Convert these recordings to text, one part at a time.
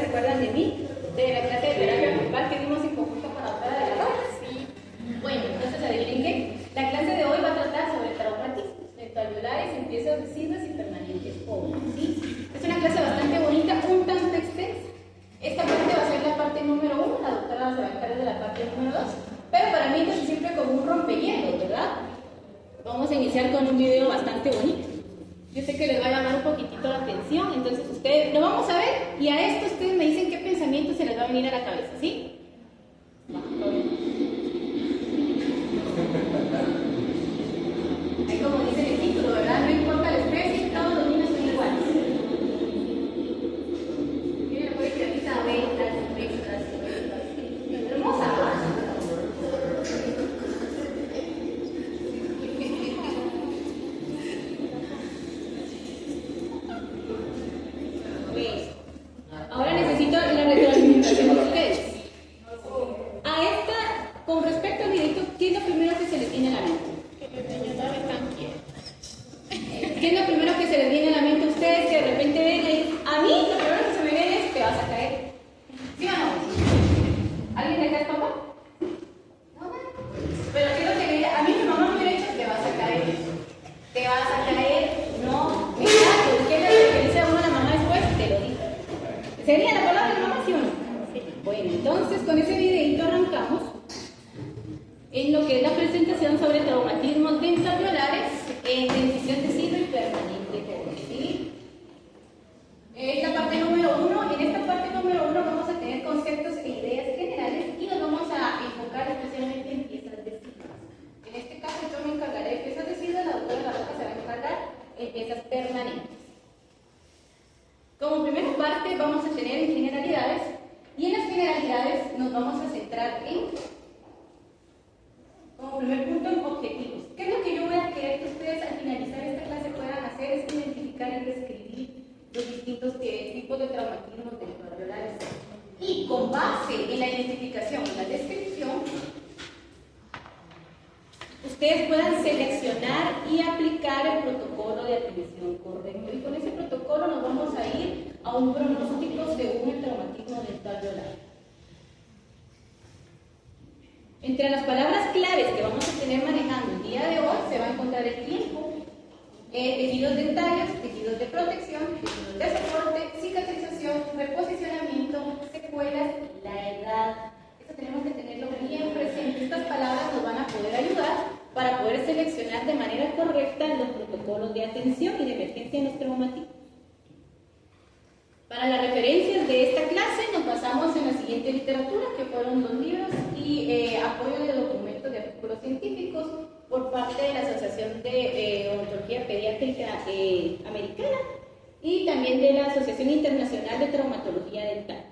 acuerdan de mí, de la clase de terapia grupal que vimos en conjunto con la doctora de la Rosa. Sí. Bueno, entonces adivinen qué. La clase de hoy va a tratar sobre traumatismos alveolares, empiezos, residuos y permanentes pobres. ¿Sí? Es una clase bastante bonita, un tanto extensa. Esta parte va a ser la parte número 1, la doctora se va a encargar de la parte número 2. Pero para mí es siempre como un rompehielos, ¿verdad? Vamos a iniciar con un video bastante bonito. Yo sé que les va a llamar un poquitito la atención, entonces ustedes lo vamos a ver y a esto ustedes me dicen qué pensamiento se les va a venir a la cabeza, ¿sí? Ahí como dice el título, ¿verdad? No importa la especie, todos los niños son iguales. Miren, voy a decir ahorita abejas, hermosa. Ahora necesito la retroalimentación de ustedes. A esta, con respecto al videito, ¿qué es lo primero que se les viene a la mente? ¿Qué es lo primero que se les viene a la mente a ustedes que de repente ven ahí? A mí, lo primero que se me viene es: te vas a caer. ¿Sí o no? ¿Alguien de acá es papá? No, bueno. Pero ¿qué es lo que me a mí mi mamá me hubiera dicho: te vas a caer. Te vas a caer. No, exacto. ¿Qué es lo que dice a uno la mamá después? Te lo digo. ¿Sería la palabra de mamá, sí o no? Sí. Bueno, entonces con ese videito arrancamos en lo que es la presentación sobre traumatismos dentalveolares en dentición tecido y permanente pobre, ¿sí? Esta parte número 1, en esta parte número 1 vamos a tener conceptos e ideas generales y nos vamos a enfocar especialmente en piezas deciduas. En este caso yo me encargaré de piezas deciduas, la doctora La Roca se va a encargar en piezas permanentes. Como primera parte vamos a tener en generalidades y en las generalidades nos vamos a centrar como primer punto, en objetivos. ¿Qué es lo que yo voy a querer que ustedes al finalizar esta clase puedan hacer? Es identificar y describir los distintos tipos de traumatismos dentalveolares. Y con base en la identificación y la descripción, ustedes puedan seleccionar y aplicar el protocolo de atención correcto. Y con ese protocolo nos vamos a ir a un pronóstico según el traumatismo dentalveolar. Entre las palabras claves que vamos a tener manejando el día de hoy se va a encontrar el tiempo, tejidos dentarios, tejidos de protección, tejidos de soporte, cicatrización, reposicionamiento, secuelas y la edad. Esto tenemos que tenerlo bien presente. Estas palabras nos van a poder ayudar para poder seleccionar de manera correcta los protocolos de atención y de emergencia en los traumatismos. Para las referencias de esta clase nos basamos en la siguiente literatura, que fueron 2 libros y apoyo de documentos de artículos científicos por parte de la Asociación de Odontología Pediátrica Americana y también de la Asociación Internacional de Traumatología Dental.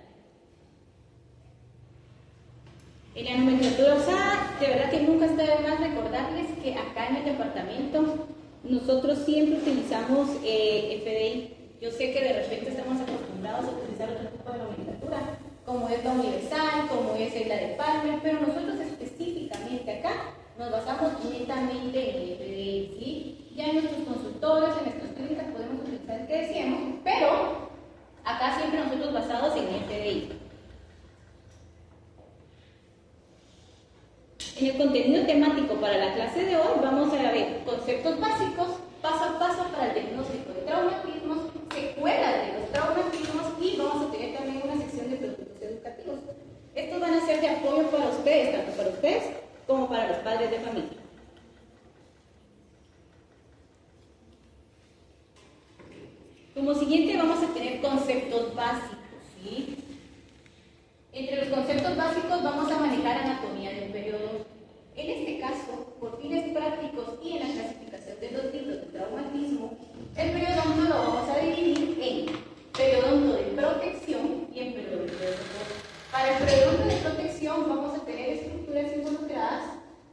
En la nomenclatura usada, de verdad que nunca está de más recordarles que acá en el departamento nosotros siempre utilizamos FDI. Yo sé que de repente estamos acostumbrados a utilizar otro tipo de nomenclatura, como es la universal, como es la de Palmer, pero nosotros específicamente acá nos basamos netamente en el FDI, ¿sí? Ya en nuestros consultorios, en nuestras clínicas podemos utilizar el que decíamos, pero acá siempre nosotros basados en el FDI. En el contenido temático para la clase de hoy vamos a ver conceptos básicos, paso a paso para el diagnóstico de traumatismos, secuelas de los traumatismos y vamos a tener también una sección de productos educativos. Estos van a ser de apoyo para ustedes, tanto para ustedes como para los padres de familia. Como siguiente vamos a tener conceptos básicos, ¿sí? Entre los conceptos básicos vamos a manejar anatomía del periodonto. En este caso, por fines prácticos y en la clasificación de los tipos de traumatismo, el periodonto lo vamos a dividir en periodonto de protección y en periodonto de soporte. Para el periodonto de protección vamos a tener estructuras involucradas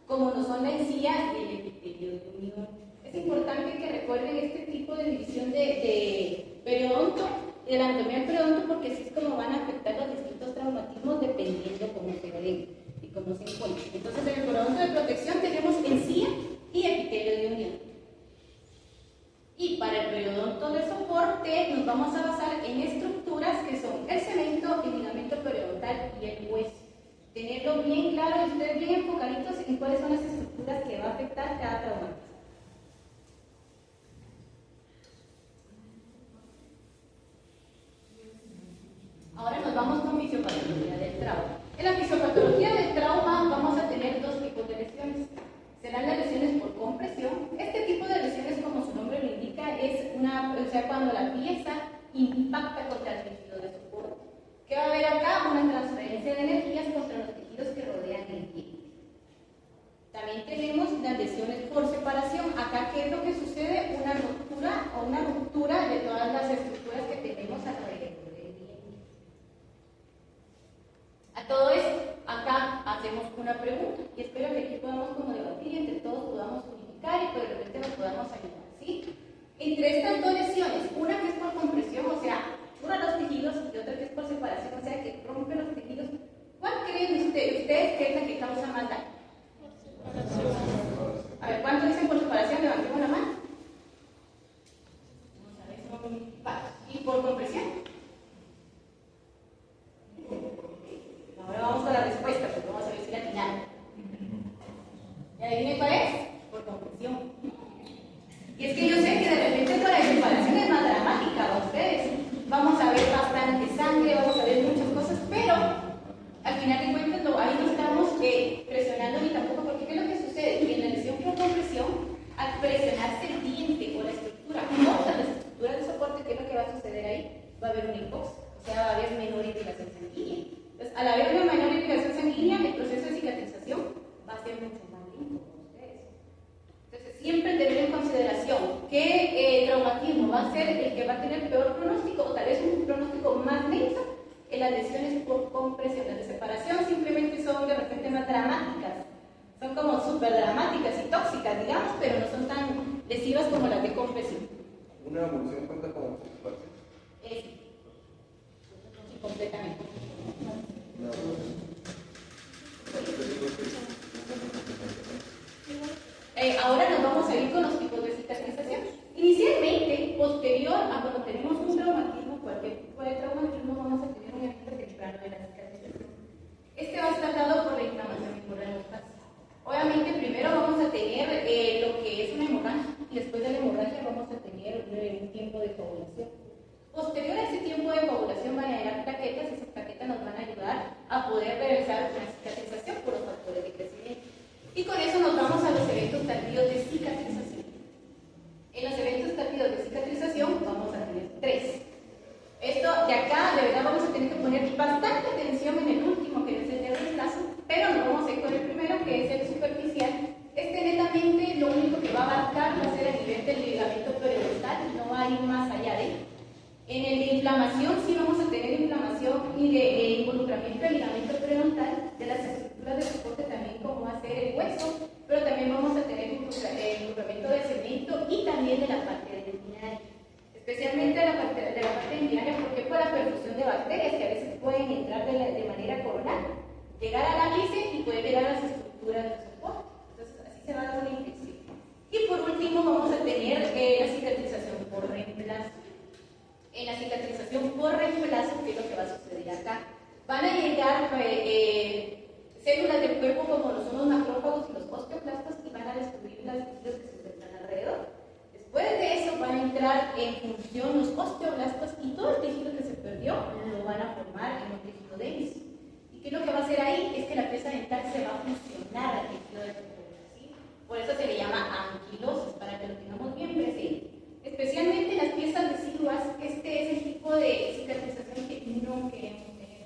como no son la encía y el epitelio de unión. Es importante que recuerden este tipo de división de periodonto y de la anatomía del periodonto, porque así es como van a afectar los distintos traumatismos dependiendo cómo se ven y cómo se encuentran. Entonces, en el periodonto de protección tenemos encía y epitelio de unión. Y para el periodonto de soporte nos vamos a basar en estructuras que son el cemento en cuáles son las estructuras que va a afectar cada traumatismo. Ahora nos vamos con fisiopatología del trauma. En la fisiopatología del trauma vamos a tener dos tipos de lesiones. Serán las lesiones por compresión. Este tipo de lesiones, como su nombre lo indica, es cuando la pieza impacta contra el tejido de soporte. ¿Qué va a haber acá? Una transferencia de energías contra los tejidos que rodean el diente. También tenemos las lesiones por separación. Acá, ¿qué es lo que sucede? Una ruptura de todas las estructuras que tenemos alrededor del diente. A todo esto, acá hacemos una pregunta y espero que aquí podamos como debatir y entre todos podamos unificar y pues de repente nos podamos ayudar, ¿sí? Entre estas dos lesiones, una que es por compresión, o sea, una los tejidos y otra que es por separación, o sea, que rompe los tejidos, ¿cuál creen ustedes que es la que causa más daño? A ver, ¿cuánto dicen por separación? Levantemos la mano. Vamos a ver si son varios. ¿Y por compresión? Ahora vamos con la respuesta, porque vamos a ver si la atinaron. ¿Y adivinen cuál es? Por compresión. Y es que yo sé que de repente por la separación es más dramática para ustedes. Vamos a ver bastante sangre, vamos a ver muchas cosas, pero al final de cuentas ahí no estamos presionando ni tampoco, porque ¿qué es lo que sucede? Que en la lesión por compresión, al presionarse el diente o la estructura, contra las estructuras de soporte, ¿qué es lo que va a suceder ahí? Va a haber una hipoxia, o sea, va a haber menor irrigación sanguínea. Entonces, al haber una menor irrigación sanguínea, el proceso de cicatrización va a ser mucho más lento para ustedes. Entonces, siempre tener en consideración que el traumatismo va a ser el que va a tener peor pronóstico, o tal vez un pronóstico más lento, que las lesiones por compresión. Las de separación simplemente son de repente más dramáticas, son como súper dramáticas y tóxicas, digamos, pero no son tan lesivas como las de compresión. ¿Una evolución cuenta como separación? Sí, completamente. Ahora nos vamos a ir con los tipos de cicatrización. Inicialmente, posterior a cuando tenemos un traumatismo, cualquier tipo de traumatismo, vamos a tener un evento temprano de la cicatrización. Este va a estar dado por la inflamación y por la hemorragia. Obviamente, primero vamos a tener lo que es una hemorragia y después de la hemorragia vamos a tener un tiempo de coagulación. Posterior a ese tiempo de coagulación van a llegar plaquetas y esas plaquetas nos van a ayudar a poder realizar una cicatrización por los factores de crecimiento. Y con eso nos vamos a los eventos tardíos de cicatrización. En los eventos tardíos de cicatrización vamos a tener 3. Esto de acá, de verdad, vamos a tener que poner bastante atención en el último, que es el de reemplazo, pero nos vamos a ir con el primero, que es el superficial. Este netamente lo único que va a abarcar va a ser a nivel del ligamento periodontal, no va a ir más allá de él. En el de inflamación sí vamos a tener inflamación y de involucramiento del ligamento periodontal, de las estructuras de soporte también como va a ser el hueso, pero también vamos a tener involucramiento de cemento y también de la parte dentinaria. Especialmente de la parte dentinaria, porque por la perfusión de bacterias que a veces pueden entrar de manera coronal, llegar al ápice y poder llegar a las estructuras del soporte. Entonces así se va a dar una infección. Y por último vamos a tener la cicatrización por reemplazo. En la cicatrización por reemplazo, ¿qué es lo que va a suceder acá? Van a llegar células del cuerpo como lo son los macrófagos y los osteoclastos y van a destruir las tejidos que se encuentran alrededor. Después de eso van a entrar en función los osteoblastos y todo el tejido que se perdió lo van a formar en un tejido denso. ¿Y qué es lo que va a hacer ahí? Es que la pieza dental se va a fusionar al tejido del cuerpo, ¿sí? Por eso se le llama anquilosis, para que lo tengamos bien presente. Especialmente las piezas deciduas, este es el tipo de cicatrización que no queremos tener.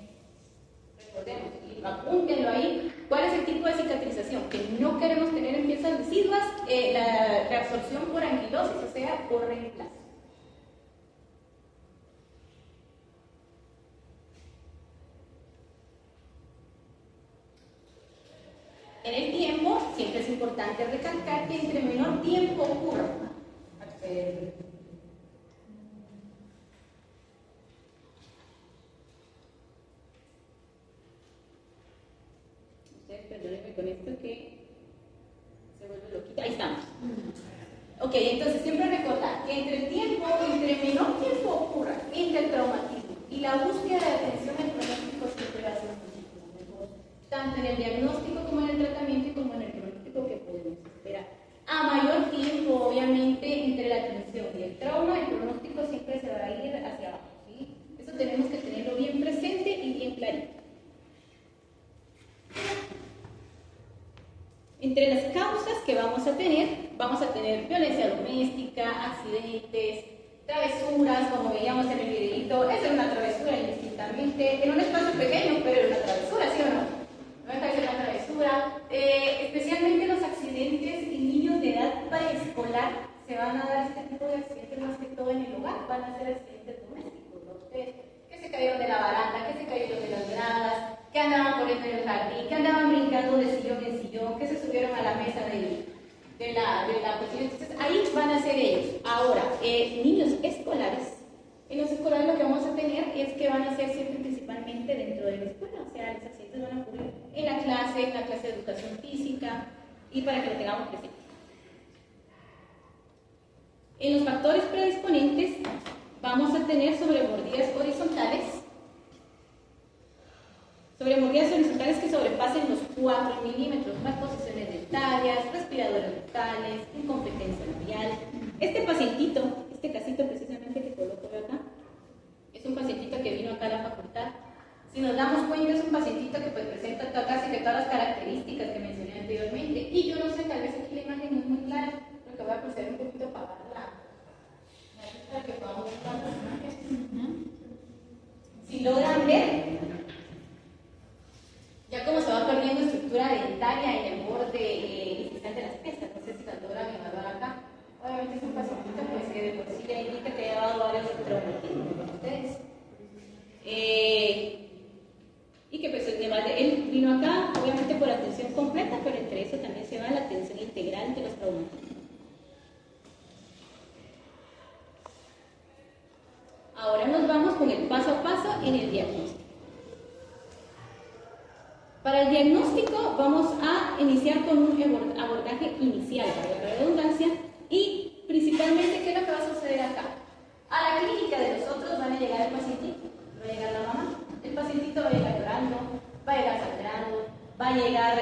Recordemos, y apúntenlo ahí, ¿cuál es el tipo de cicatrización que no queremos tener en piezas deciduas? La reabsorción por anquilosis, o sea, por reemplazo. En el tiempo, siempre es importante recalcar que entre menor tiempo ocurra, ustedes perdónenme con esto que se vuelve loquita. Ahí estamos. Ok, entonces siempre recordar que entre menor tiempo ocurra entre el traumatismo y la búsqueda de atención al pronóstico siempre va a ser muchísimo mejor, tanto en el diagnóstico como en el tratamiento y como en el Entre las causas que vamos a tener violencia doméstica, accidentes, travesuras, como veíamos en el videito. Esa es una travesura indistintamente, en un espacio pequeño, pero es una travesura, ¿sí o no? No deja de ser una travesura. Especialmente los accidentes en niños de edad preescolar se van a dar este tipo de accidentes más que todo en el hogar, van a ser accidentes domésticos, ¿no? Ustedes que se cayeron de la baranda, que se cayeron de las gradas, que andaban corriendo en el jardín, que andaban brincando de sillón en sillón, que se subieron a la mesa de la cocina. Entonces ahí van a ser ellos. Ahora, niños escolares. En los escolares lo que vamos a tener es que van a ser siempre principalmente dentro de la escuela, o sea, los accidentes van a ocurrir en la clase de educación física, y para que lo tengamos presente. En los factores predisponentes vamos a tener sobremordidas horizontales que sobrepasen los 4 milímetros, malposiciones dentarias, respiradores bucales, incompetencia labial. Este pacientito, este casito precisamente que coloco yo acá, es un pacientito que vino acá a la facultad. Si nos damos cuenta, es un pacientito que pues, presenta casi que todas las características que mencioné anteriormente. Y yo no sé, tal vez aquí la imagen no es muy clara, lo que voy a proceder un poquito para para que podamos ver las imágenes. Si logran ver, ya como se va perdiendo estructura dentaria en el borde inicial de las piezas, no sé si las logran evaluar acá. Obviamente es un pacientito pues, que de por sí ya indica que ha llevado varios traumatismos con ustedes. Y que pues él vino acá, obviamente por atención completa, pero entre eso también se va la atención integral de los traumatismos. Ahora nos vamos con el paso a paso en el diagnóstico. Para el diagnóstico vamos a iniciar con un abordaje inicial, para la redundancia, y principalmente, ¿qué es lo que va a suceder acá? A la clínica de nosotros van a llegar el pacientito, va a llegar la mamá, el pacientito va a llegar llorando, va a llegar sangrando, va a llegar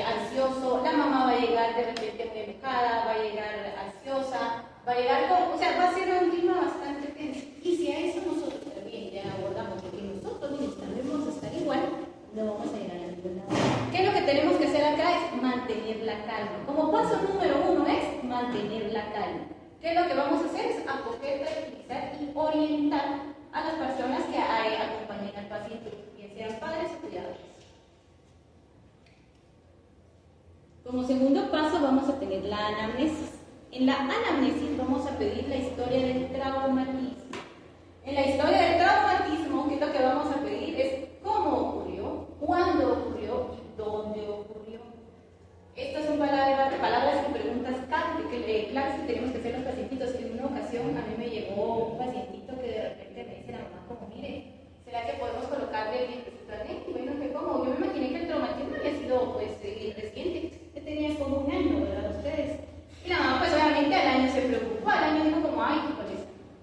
ansioso, la mamá va a llegar de repente muy enojada, va a llegar ansiosa, va a llegar con, o sea, va a ser un clima bastante tenso. Y si a eso nosotros también ya abordamos de que nosotros mismos también vamos a estar igual, no vamos a llegar a ningún lado. ¿Qué es lo que tenemos que hacer acá? Es mantener la calma. Como paso número 1 es mantener la calma. ¿Qué es lo que vamos a hacer? Es acoger, tranquilizar y orientar a las personas que acompañen al paciente, bien sean padres o cuidadores. Como segundo paso vamos a tener la anamnesis. En la anamnesis vamos a pedir la historia del traumatismo. En la historia del traumatismo, ¿qué es lo que vamos a pedir? Es cómo ocurrió, cuándo ocurrió y dónde ocurrió. Estas son palabras y preguntas claves que tenemos que hacer los pacientitos. En una ocasión a mí me llegó un pacientito que de repente me dice la mamá como, mire, ¿será que podemos colocarle dientecito al nene? Bueno, que como, yo me imaginé que el traumatismo había sido pues reciente, que tenía como un año, ¿verdad? Ustedes. Y la mamá pues obviamente al año se preocupó, al año dijo como, ay, pues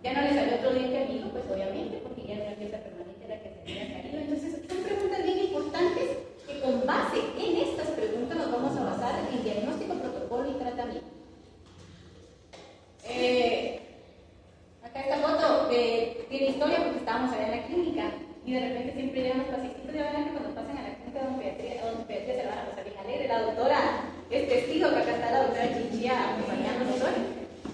ya no le salió otro diente al hijo, pues obviamente, porque ya era una pieza permanente la que se había caído. Entonces son preguntas bien importantes que con base en estas preguntas nos vamos a basar en diagnóstico, protocolo y tratamiento. Acá esta foto tiene historia porque estábamos allá en la clínica y de repente siempre llegan los pacientitos de adelante cuando pasan a la clínica donde Beatriz se la van a pasar bien alegre. La doctora es testigo que acá está la doctora Chinchilla acompañándonos hoy.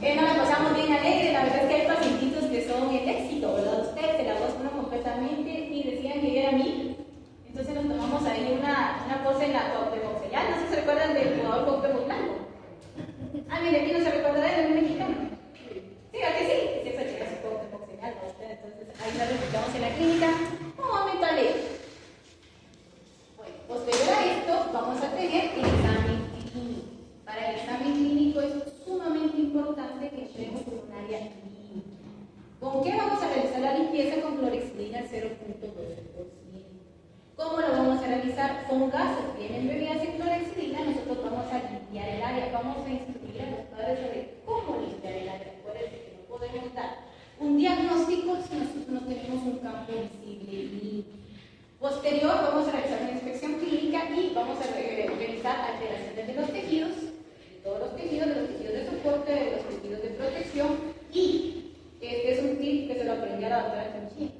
Nos la pasamos bien alegre, la verdad es que hay pacientitos que son el éxito, ¿verdad? Ustedes se la gozan completamente y decían que era mí. Entonces nos tomamos ahí una pose en la Cuauhtémoc Boxellal. No sé si se recuerdan del jugador Cuauhtémoc Blanco. Ah, mire, aquí no se recuerda de él, es un mexicano. Sí, ¿a que sí? Sí, esa chica es Cuauhtémoc Boxellal, ¿no? Entonces ahí la replicamos en la clínica. Un momento alegre. Bueno, posterior a esto vamos a tener el examen clínico. Para el examen clínico es sumamente importante que entremos en un área clínica. ¿Con qué vamos a realizar la limpieza? Con clorexidina 0.12%. ¿Cómo lo vamos a realizar? Con gases. Vienen bebidas en clorexidina, nosotros vamos a limpiar el área. Vamos a instruir a los padres sobre cómo limpiar el área. Acuérdense que no podemos dar un diagnóstico si nosotros no tenemos un campo visible y limpio. Posterior, vamos a realizar una inspección clínica y vamos a revisar alteraciones de los tejidos, de todos los tejidos, de los tejidos de soporte, de los tejidos de protección. Y este es un tip que se lo aprendí a la doctora Chinchilla: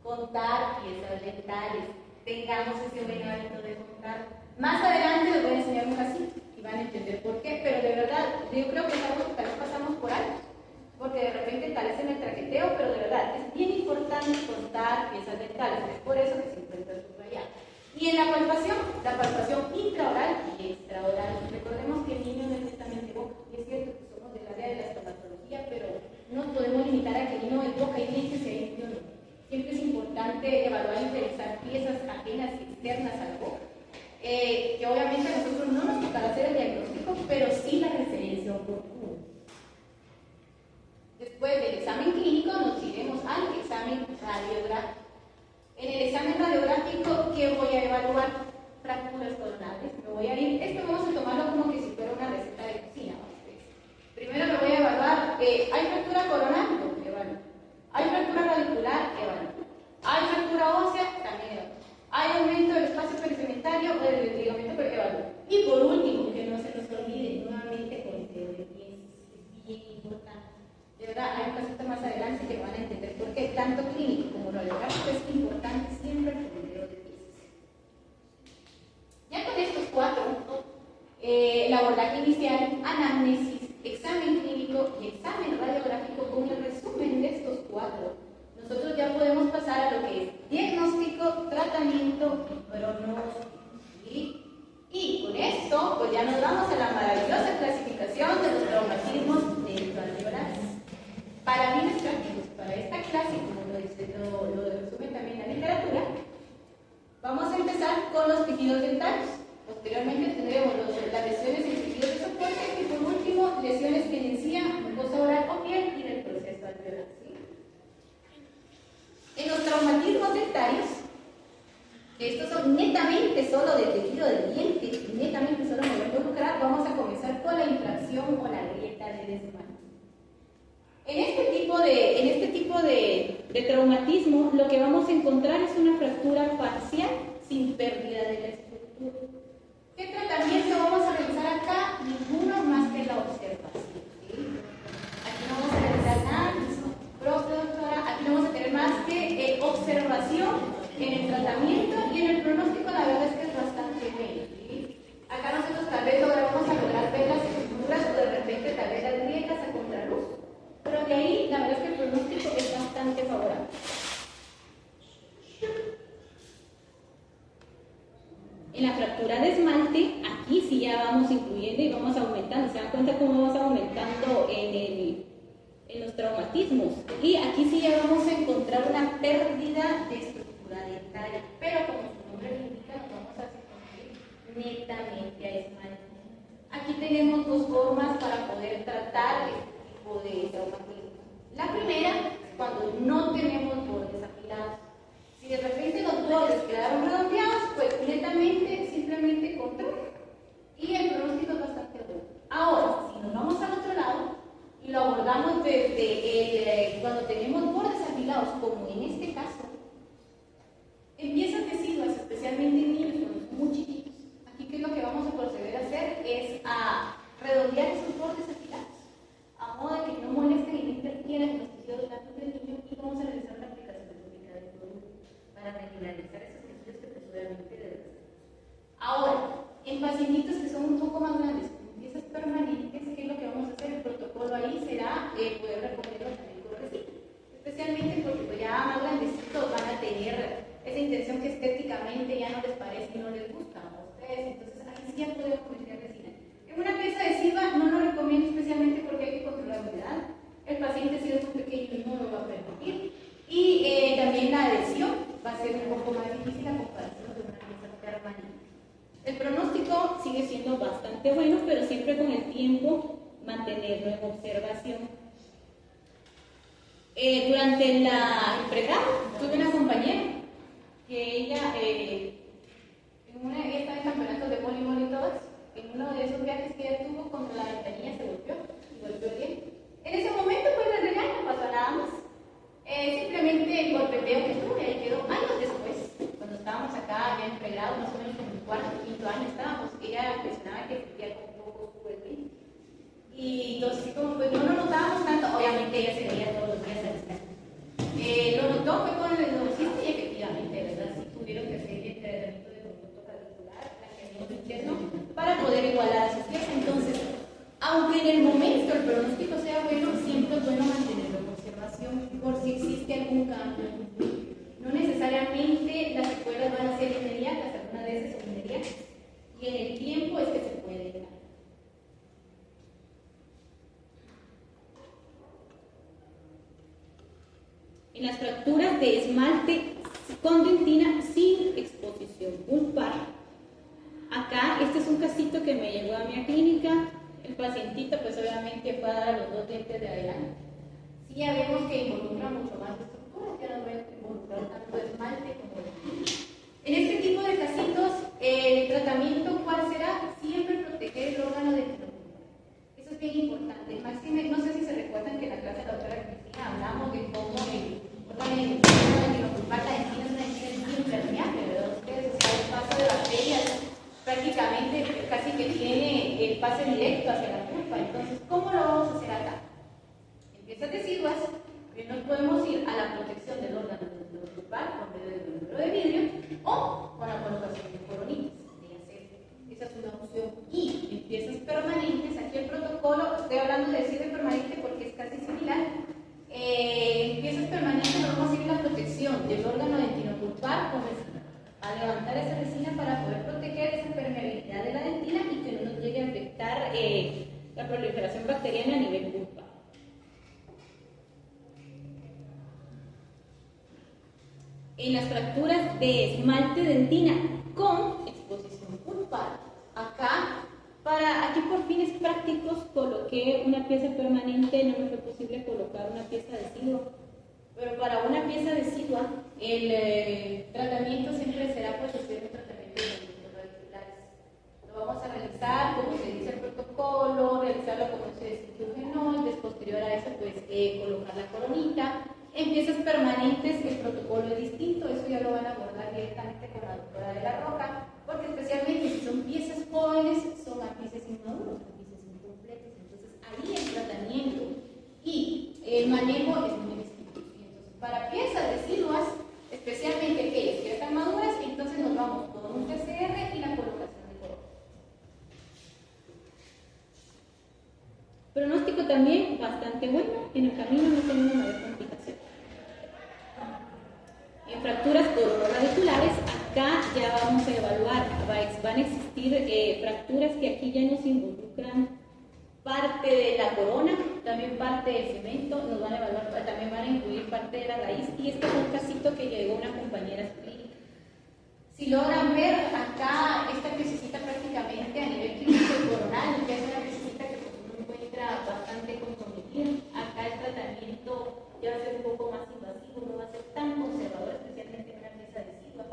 contar piezas dentales. Tengamos ese buen hábito de contar. Más adelante les voy a enseñar un casito y y van a entender por qué, pero de verdad, yo creo que es algo que tal vez pasamos por alto, porque de repente tal vez en el traqueteo, pero de verdad es bien importante contar piezas dentales, es por eso que se encuentra subrayado. Y en la palpación intraoral y extraoral, recordemos que el niño no es netamente boca, y es cierto que somos del área de la estomatología, pero no podemos limitar a que el niño es boca y dientes se ahí no. Siempre es importante evaluar y revisar piezas ajenas y externas al boca, que obviamente a nosotros no nos tocará hacer el diagnóstico, pero sí la referencia oportuna. Después del examen clínico nos iremos al examen radiográfico. En el examen radiográfico, ¿qué voy a evaluar? Fracturas coronales. Me voy a ir, esto vamos a tomarlo como que si fuera una receta de cocina. Primero me voy a evaluar, ¿hay fractura coronal? No, evalúo. ¿Hay fractura radicular? Evalúo. ¿Hay fractura ósea? También evalúo. ¿Hay aumento del espacio pericementario o del ligamento? Pero evalúo. Y por último, que no se nos olvide, nuevamente conteo de piezas. Es bien importante. De verdad, hay un casito más adelante que van a entender por qué tanto clínico como radiográfico es importante siempre el conteo de piezas. Ya con estos cuatro, el abordaje inicial, anamnesis, examen clínico y examen radiográfico, con el resumen de estos cuatro, nosotros ya podemos pasar a lo que es diagnóstico, tratamiento y pronóstico. Y con esto, pues ya nos vamos a la maravillosa clasificación de los traumatismos dentoalveolares. Para fines prácticos, para esta clase, como lo resume también la literatura, vamos a empezar con los tejidos dentales. Posteriormente tendremos las lesiones en tejidos de soporte y por último, lesiones que inician mucosa oral o piel y del proceso alveolar. ¿Sí? En los traumatismos dentarios, que estos son netamente solo de tejido de diente, netamente solo me voy a involucrar, vamos a comenzar con la infracción o la grieta de desmán. En este tipo de traumatismo, lo que vamos a encontrar es una fractura parcial sin pérdida de la estructura. ¿Qué tratamiento vamos a realizar acá? Ninguno más que la observación. ¿Sí? Aquí no vamos a realizar nada, doctora, aquí no vamos a tener más que observación en el tratamiento y en el pronóstico. La verdad es que es bastante bueno. ¿Sí? Acá nosotros tal vez vamos a lograr ver las estructuras o de repente tal vez las grietas a contraluz. Pero de ahí, la verdad es que el pronóstico es bastante favorable. En la fractura de esmalte, aquí sí ya vamos incluyendo y vamos aumentando. ¿Se dan cuenta cómo vamos aumentando en los traumatismos? Y aquí sí ya vamos a encontrar una pérdida de estructura dentaria. Pero como su nombre lo indica, nos vamos a circunscribir netamente a esmalte. Aquí tenemos dos formas para poder tratar de traumatismo. La primera es cuando no tenemos bordes afilados. Si de repente los bordes quedaron redondeados, pues netamente, simplemente control. Y el pronóstico es bastante bueno. Ahora, si nos vamos al otro lado y lo abordamos desde cuando tenemos bordes afilados, como en este caso, empiezan deciduas, especialmente en niños cuando son muy chiquitos. Aquí, ¿qué es lo que vamos a proceder a hacer? Es a redondear esos bordes afilados, a modo de que no molesten y no interfieran en los tejidos blandos del niño, y vamos a realizar la aplicación tópica del producto para regularizar esos tejidos que seguramente deben. Ahora, en pacientitos que son un poco más grandes, con piezas permanentes, ¿qué es lo que vamos a hacer? El protocolo ahí será poder recomendarlo también con recito, especialmente porque pues, ya más grandecitos van a tener esa intención que estéticamente ya no les parece y no les gusta a ustedes, entonces aquí sí ya podemos meter resina. En una pieza adhesiva no lo recomiendo especialmente porque hay que controlar la humedad. El paciente, si es muy pequeño, no lo va a permitir. Y también la adhesión va a ser un poco más difícil a comparación de una pieza permanente. El pronóstico sigue siendo bastante bueno, pero siempre con el tiempo mantenerlo en observación. Durante el pregrado tuve una compañera que ella estaba en campeonatos de voleibol y todo eso. En uno de esos viajes que ella tuvo contra la ventanilla se golpeó y golpeó el diente. En ese momento pues le regaño, no pasó nada más. Simplemente el golpeteo que tuvo y ahí quedó. Años después, cuando estábamos acá ya en pregrado, más o menos en el cuarto o quinto año estábamos, ella mencionaba que sentía como un poco su diente. Y entonces como pues no lo notábamos tanto, obviamente ella se veía todos los días al espejo. Lo notó fue con el neurocista y efectivamente, ¿verdad? Sí tuvieron que hacer el tratamiento de conducto radicular, blanqueamiento interno, para poder igualar a sus pies. inicia algún cambio. No necesariamente las secuelas van a ser inmediatas, algunas veces son inmediatas. Y en el tiempo es que se puede dar. En las fracturas de esmalte con dentina sin exposición pulpar. Acá, este es un casito que me llegó a mi clínica. El pacientito, pues obviamente fue a dar a los dos dientes de adelante. Sí, ya vemos que involucra mucho más estructuras, ya no voy a involucrar tanto esmalte como dentina. En este tipo de casitos, el tratamiento, ¿cuál será? Siempre proteger el órgano de tinopulpar. Eso es bien importante. Máxime, no sé si se recuerdan que en la clase de la doctora Cristina hablamos de cómo el órgano de tinopulpar, la dentina es una dentina muy impermeable, ¿verdad? Ustedes, o sea, el paso de bacterias prácticamente casi que tiene el pase directo hacia la pulpa. Entonces, ¿cómo lo vamos a hacer acá? En piezas deciduas, nos podemos ir a la protección del órgano tinopulpar por medio del número de vidrio o con la colocación de coronitas. Esa es una opción. Y en piezas permanentes, aquí el protocolo, estoy hablando de deciduo permanente porque es casi similar. En piezas permanentes nos vamos a ir a la protección del órgano tinopulpar con resina, a levantar esa resina para poder proteger esa permeabilidad de la dentina y que no nos llegue a afectar la proliferación bacteriana a nivel pulpar. En las fracturas de esmalte dentina con exposición pulpar, aquí por fines prácticos coloqué una pieza permanente, no me fue posible colocar una pieza decidua, pero para una pieza decidua el tratamiento siempre será pues hacer un tratamiento de movimientos radiculares. Lo vamos a realizar como se dice el protocolo, realizarlo como se dice el cirujano, posterior a eso pues colocar la coronita. En piezas permanentes el protocolo es distinto, eso ya lo van a abordar directamente con la doctora de la Roca, porque especialmente si son piezas jóvenes, son piezas inmaduros, son piezas incompletas, entonces ahí el tratamiento y el manejo es muy distinto. Entonces, para piezas deciduas, especialmente aquellas que ya están maduras, entonces nos vamos con un PCR y la colocación de corona. Pronóstico también bastante bueno, en el camino no tenemos mayor complicación. En fracturas coronoradiculares, acá ya vamos a evaluar, van a existir fracturas que aquí ya nos involucran parte de la corona, también parte del cemento, nos van a evaluar, también van a incluir parte de la raíz, y este es un casito que llegó una compañera clínica. Si logran ver acá, esta piececita prácticamente a nivel clínico coronal, ya es una piececita que pues, uno encuentra bastante comprometida. Acá el tratamiento ya va a ser un poco más invasivo, no va a ser tan conservador, especialmente en una pieza decidua.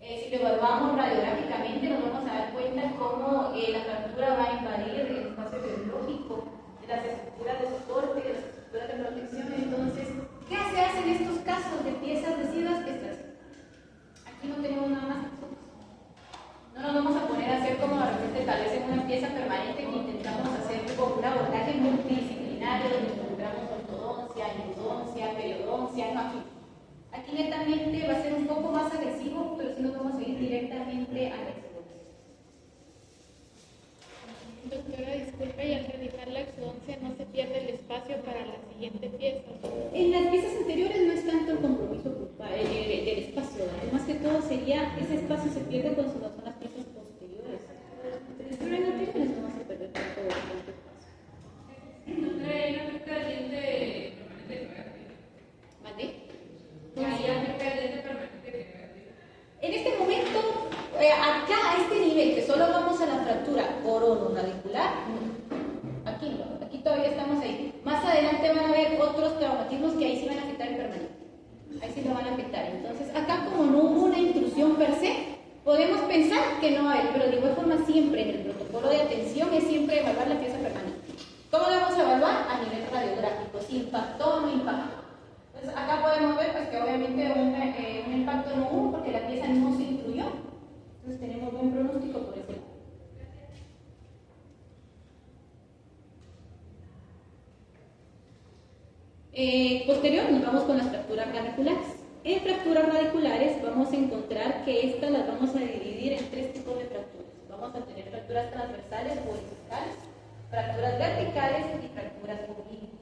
Si lo evaluamos radiográficamente, nos vamos a dar cuenta cómo la fractura va a invadir el espacio biológico de las estructuras de soporte, de las estructuras de protección. Entonces, ¿qué se hace en estos casos de piezas deciduas? Aquí no tenemos nada más. No nos vamos a poner a hacer como de repente tal vez en una pieza permanente que intentamos hacer como un abordaje multidisciplinario donde involucramos ortodoncia, endodoncia, periodoncia, no aquí. Aquí netamente va a ser un poco más agresivo, pero sí nos vamos a ir directamente a la exodoncia. Doctora, disculpe, y al realizar la exodoncia no se pierde el espacio para la siguiente pieza. En las piezas anteriores no es tanto el compromiso del espacio, más que todo sería ese espacio se pierde cuando son las piezas posteriores. Pero en anteriores no vamos a perder tanto espacio. ¿No hay una afecta del diente permanente? ¿Vale? Ahí afecta el diente permanente. En este momento, acá a este nivel, que solo vamos a la fractura coronoradicular, aquí no, aquí todavía estamos ahí. Más adelante van a haber otros traumatismos que ahí sí van a afectar el permanente. Ahí sí lo van a afectar. Entonces, acá como no hubo una intrusión per se, podemos pensar que no va a haber, pero de igual forma siempre en el protocolo de atención es siempre evaluar la pieza permanente. ¿Cómo lo vamos a evaluar? A nivel radiográfico, si impactó o no impactó. Entonces, acá podemos ver pues, que obviamente un impacto no hubo porque la pieza no se intruyó. Entonces, tenemos buen pronóstico por ese lado. Posterior, nos vamos con las fracturas radiculares. En fracturas radiculares vamos a encontrar que estas las vamos a dividir en tres tipos de fracturas. Vamos a tener fracturas transversales o horizontales, fracturas verticales y fracturas oblicuas.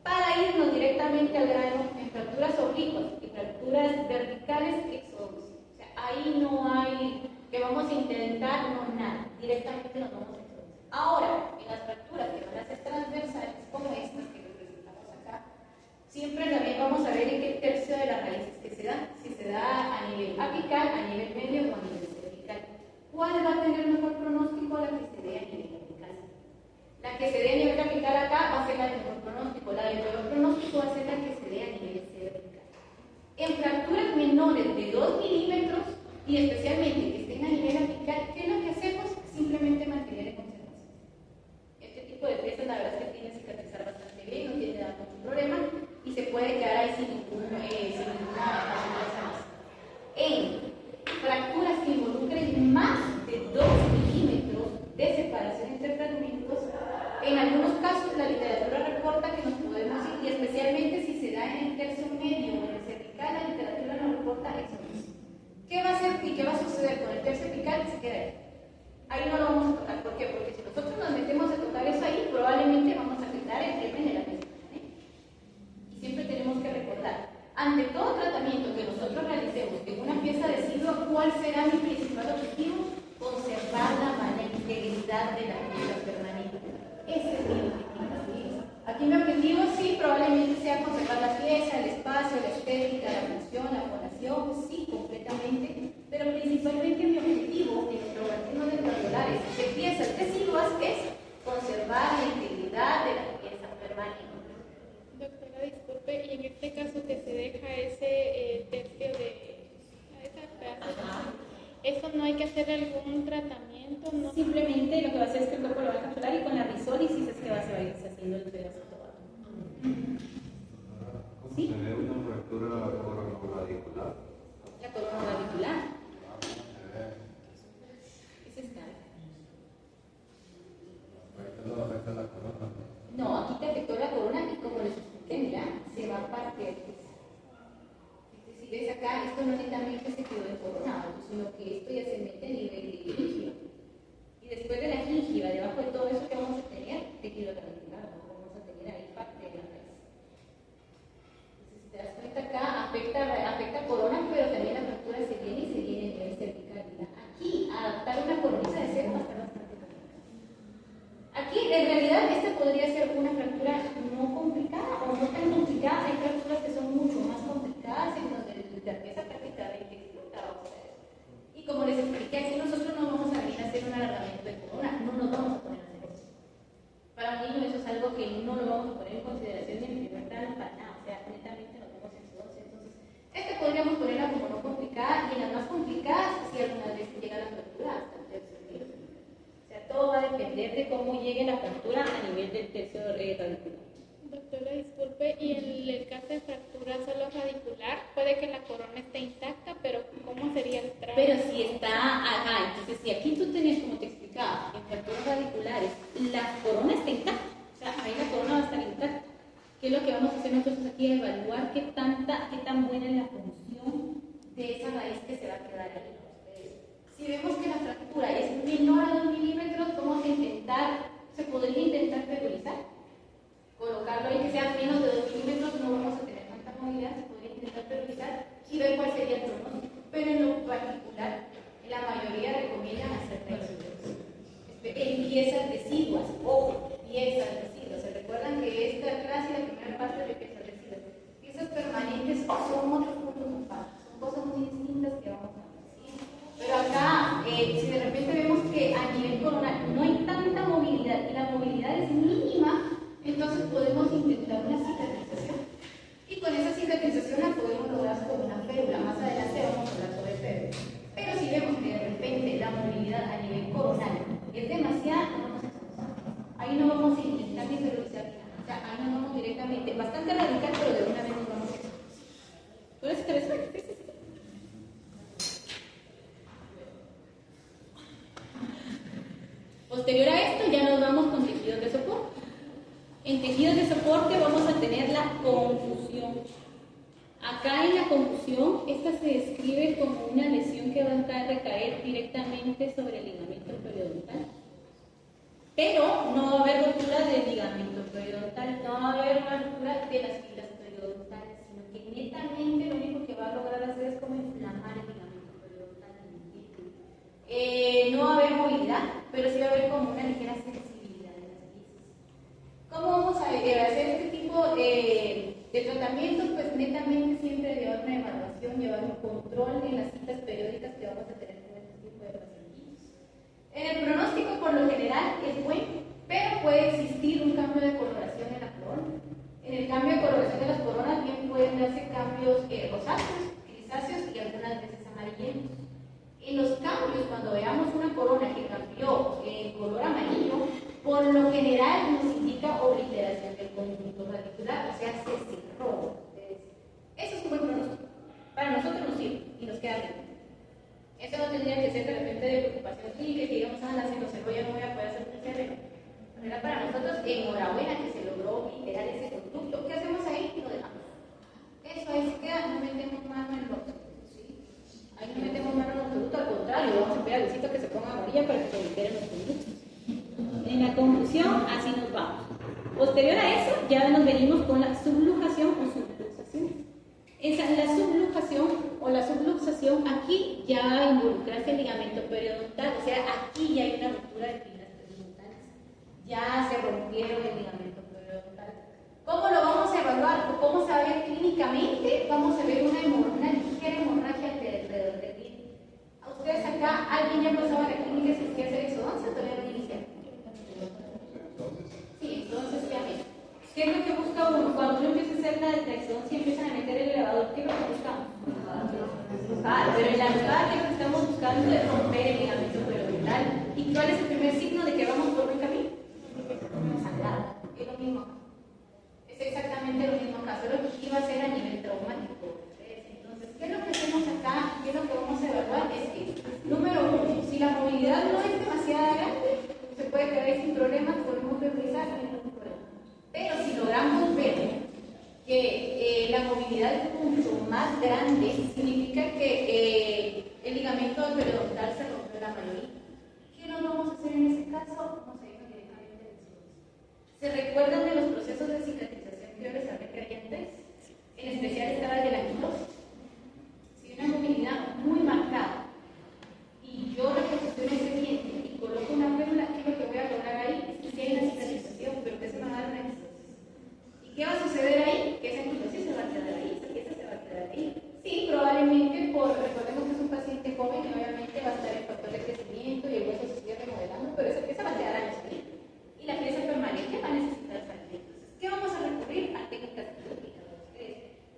Para irnos directamente al grano, en fracturas oblicuas y fracturas verticales, exodos. O sea, ahí no hay que vamos a intentar, no nada, directamente nos vamos a exodos. Ahora, en las fracturas que van a ser transversales, como estas que representamos acá, siempre también vamos a ver en qué tercio de las raíces que se da, si se da a nivel apical, a nivel medio o a nivel cervical. ¿Cuál va a tener mejor pronóstico? La que se dé a nivel apical. La que se dé a nivel apical acá va a ser la de mejor pronóstico, la de peor pronóstico va a ser la que se dé a nivel cervical. En fracturas menores de 2 milímetros y especialmente que estén a nivel apical, ¿qué es lo que hacemos? Simplemente mantener en conservación. Este tipo de piezas la verdad es que tiene que cicatrizar bastante bien, no tiene mucho problema y se puede quedar ahí sin ninguna facilidad más. En fracturas que involucren más de 2 milímetros de separación entre fragmentos, en algunos casos la literatura reporta que nos podemos ir, y especialmente si se da en el tercio medio o en el cervical, la literatura nos reporta eso mismo. ¿Qué va a hacer y qué va a suceder con el tercio apical? Se queda ahí. Ahí no lo vamos a tocar. ¿Por qué? Porque si nosotros nos metemos a tocar eso ahí, probablemente vamos a quitar el germen de la misma manera. Y siempre tenemos que recordar, ante todo tratamiento que nosotros realicemos en una pieza de siglo, ¿cuál será mi principal objetivo? Conservar la integridad de la pieza permanente. Ese es mi objetivo. Aquí mi objetivo sí, probablemente sea conservar la pieza, el espacio, la estética, la función, la fonación, sí, completamente, pero principalmente mi objetivo en los organismos dentrovasculares de piezas deciduas es conservar la integridad de la pieza permanente. Doctora, disculpe, y en este caso que se deja ese tercio de esa pedazo, ¿eso no hay que hacer algún tratamiento? ¿No? Simplemente lo que va a hacer es que el cuerpo lo va a capturar y con la risólisis es que se va a ir haciendo el pedazo todo. ¿Cómo se ve una fractura coronaradicular? La corona radicular. Ese está. No afecta la corona. No, aquí te afectó la corona y como les expliqué, mira, se va a partir. Si ves acá, esto no netamente se quedó encoronado, sino que esto ya se mete a nivel de gingiva. Y después de la gingiva, debajo de todo eso que vamos a tener, tejido radicular, vamos a tener ahí parte de la raíz. Entonces, si te das cuenta acá, afecta corona, pero también la fractura se viene y se viene en nivel cervical. Aquí, adaptar una cornisa de cero va a estar bastante complicado. Aquí, en realidad, esta podría ser una fractura no complicada o no tan complicada. Hay fracturas que son mucho más complicadas en donde la pieza prácticamente explota. Y como les expliqué, aquí nosotros no vamos a venir a hacer un alargamiento de corona, no nos vamos a poner a hacer eso. Para un niño eso es algo que no lo vamos a poner en consideración ni en primer plano para nada. O sea, netamente nos vemos en su 11. Entonces, esta podríamos ponerla como no complicada y en las más complicadas, si algunas veces llega la fractura hasta el tercio medio. O sea, todo va a depender de cómo llegue la fractura a nivel del tercio radicular. Doctora, disculpe, y en el caso de fractura solo radicular, puede que la corona esté intacta, pero ¿cómo sería el trato? Pero si está, entonces si aquí tú tenés, como te explicaba, en fracturas radiculares, la corona está intacta, o sea, ahí la corona va a estar intacta. ¿Qué es lo que vamos a hacer nosotros aquí? Evaluar qué tan buena es la función de esa raíz que se va a quedar ahí. Si vemos que la fractura es menor a 2 milímetros, vamos a intentar, se podría intentar periodizar. Colocarlo ahí que sea menos de 2 milímetros, no vamos a tener tanta movilidad, se podría intentar periodizar y ver cuál sería el pronóstico. Pero en lo particular, la mayoría recomiendan hacer periodizos. En piezas deciduas, ojo, piezas deciduas. ¿Se recuerdan que esta clase, la primera parte de piezas deciduas? Piezas permanentes son otros puntos aparte, son cosas muy distintas que vamos a ver. ¿Sí? Pero acá, si de repente vemos que a nivel coronal no hay tanta movilidad y la movilidad es mínima, entonces podemos intentar una cicatrización. Y con esa cicatrización la podemos lograr con una férula. Más adelante vamos a hablar sobre férulas. Pero si vemos que de repente la movilidad a nivel coronal es demasiada, no vamos a expulsar. Ahí no vamos a intentar ni ferulizar. O sea, ahí nos vamos directamente, bastante radical, pero de una vez nos vamos a expulsar. ¿Tú eres interesante? Sí. Posterior a esto ya nos vamos con tejidos de soporte. En tejidos de soporte vamos a tener la confusión. Acá en la confusión, esta se describe como una lesión que va a recaer directamente sobre el ligamento periodontal. Pero no va a haber rotura del ligamento periodontal, no va a haber una ruptura de las filas periodontales, sino que netamente lo único que va a lograr hacer es como inflamar el ligamento periodontal. No va a haber movilidad, pero sí va a haber como una ligera sensibilidad de las piezas. ¿Cómo vamos a hacer este tipo de tratamientos? Pues netamente siempre llevar una evaluación, llevar un control en las citas periódicas que vamos a tener con este tipo de pacientes. En el pronóstico, por lo general, es bueno, pero puede existir un cambio de coloración en la corona. En el cambio de coloración de las coronas bien pueden darse cambios rosáceos, grisáceos y algunas veces amarillentos. En los cambios, cuando veamos una corona que cambió en color amarillo, por lo general nos indica obliteración del conjunto radicular, o sea, se cerró. Eso es un buen pronóstico. Para nosotros nos sirve y nos queda bien. Eso no tendría que ser de repente de preocupación clínica, que digamos, la se nos cerró, ya no voy a poder hacer un PCR. Era para nosotros, enhorabuena que se logró obliterar ese conducto. ¿Qué hacemos ahí? Lo dejamos. Eso ahí se queda, no metemos mano en lo ¿sí? Ahí no metemos mano en lo absoluto, al contrario, vamos a pedir a Luisito que se ponga amarilla para que se obliteren los conductos. En la conclusión, así nos vamos. Posterior a eso, ya nos venimos con la subluxación o subluxación. La subluxación o la subluxación, aquí ya involucrarse el ligamento periodontal, o sea, aquí ya hay una ruptura de filas periodontales. Ya se rompieron el ligamento periodontal. ¿Cómo lo vamos a evaluar? ¿O cómo se va a ver clínicamente? Vamos a ver una ligera hemorragia alrededor del diente. ¿A ustedes acá alguien ya pasaba a la clínica si quiere hacer exodoncia? ¿Todavía no iniciaron? Sí, entonces ya ven. ¿Qué es lo que busca uno? Cuando uno empieza a hacer la exodoncia y empiezan a meter el elevador, ¿qué es lo que buscamos? Pero en la verdad que estamos buscando es romper el ligamento periodontal. ¿Y cuál es el primer signo de que vamos por buen camino? Sangrado. Es lo mismo acá. Es exactamente lo mismo acá, solo que aquí va a ser a nivel traumático. Entonces, ¿qué es lo que hacemos acá? ¿Qué es lo que vamos a evaluar? Es que, número uno, si la movilidad no es demasiado grande, se puede quedar sin problemas, podemos revisar y no hay problema. Pero si logramos ver que la movilidad es mucho más grande, significa que el ligamento periodontal se rompió la mayoría. ¿Qué nos vamos a hacer en ese caso? Vamos a ir directamente a la ¿Se recuerdan de los procesos de cicatrización que yo les hablé que había antes? En especial estaba el de la quitosis. Si una movilidad muy marcada y yo reposiciono ese diente y coloco una férula, ¿qué es lo que voy a lograr ahí? Es que sí hay una cicatrización, pero que se va a dar una quitosis. ¿Y qué va a suceder ahí? Que esa quitosis se va a quedar ahí, esa pieza se va a quedar ahí. Sí, probablemente, recordemos que es un paciente joven y obviamente va a estar el factor de crecimiento y el hueso se sigue remodelando, pero esa pieza va a quedar años ahí. Y la pieza permanente va a necesitar salir. Entonces, ¿qué vamos a recurrir? A técnicas quirúrgicas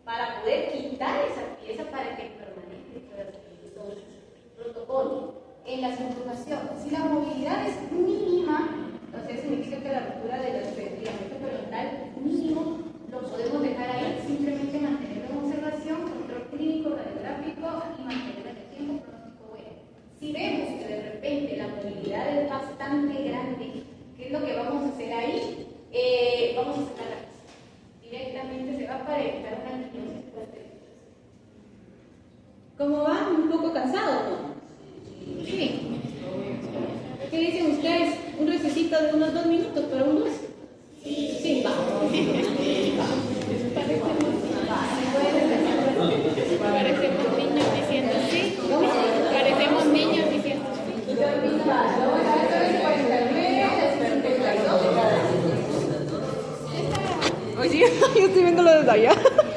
para poder quitar esa pieza para que permanente pueda salir. Entonces, protocolo. En la subluxación, si la movilidad es mínima, entonces significa que la ruptura del ligamento periodontal mínimo lo podemos dejar ahí, simplemente mantener en observación, control clínico, radiográfico y mantener el tiempo pronóstico bueno. Si vemos que de repente la movilidad es bastante grande, ¿qué es lo que vamos a hacer ahí? Vamos a sacar la pieza. Directamente se va para evitar una anquilosis posterior. ¿Cómo van? ¿Un poco cansados, no? Sí. ¿Qué dicen ustedes? ¿Un recesito de unos 2 minutos para un 2? Sí, vamos. Parecemos niños diciendo sí. Parecemos niños diciendo sí. Oye, yo estoy viendo lo de allá.